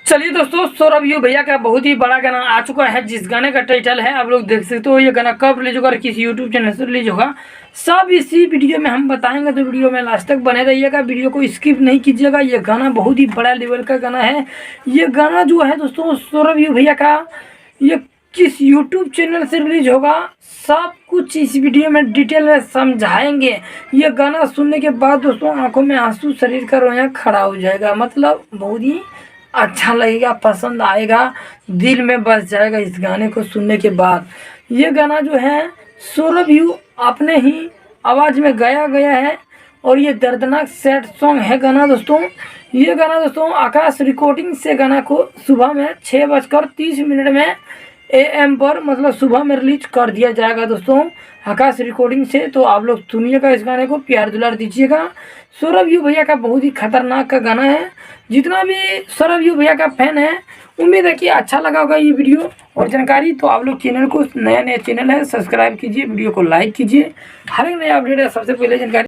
चलिए दोस्तों, सौरभ यू भैया का बहुत ही बड़ा गाना आ चुका है, जिस गाने का टाइटल है आप लोग देख सकते हो। ये गाना कब रिलीज होगा और किस यूट्यूब चैनल से रिलीज होगा, सब इसी वीडियो में हम बताएंगे। तो वीडियो में लास्ट तक बने रहिएगा, वीडियो को स्किप नहीं कीजिएगा। ये गाना बहुत ही बड़ा लेवल का गाना है। ये गाना जो है दोस्तों सौरभ यू भैया का, ये किस यूट्यूब चैनल से रिलीज होगा, सब कुछ इस वीडियो में डिटेल में समझाएंगे। ये गाना सुनने के बाद दोस्तों आंखों में आंसू, शरीर का रोया खड़ा हो जाएगा। मतलब बहुत ही अच्छा लगेगा, पसंद आएगा, दिल में बस जाएगा इस गाने को सुनने के बाद। ये गाना जो है सौरभ यू अपने ही आवाज़ में गाया गया है और ये दर्दनाक सैड सॉन्ग है गाना दोस्तों। ये गाना दोस्तों आकाश रिकॉर्डिंग से गाना को सुबह में 6:30 में AM पर, मतलब सुबह में रिलीज कर दिया जाएगा दोस्तों आकाश रिकॉर्डिंग से। तो आप लोग सुनिएगा, इस गाने को प्यार दुलार दीजिएगा। सौरभ यू भैया का बहुत ही खतरनाक का गाना है। जितना भी सौरभ यू भैया का फैन है, उम्मीद है कि अच्छा लगा होगा ये वीडियो और जानकारी। तो आप लोग चैनल को, नया चैनल है, सब्सक्राइब कीजिए, वीडियो को लाइक कीजिए। हर एक नया अपडेट है सबसे पहले जानकारी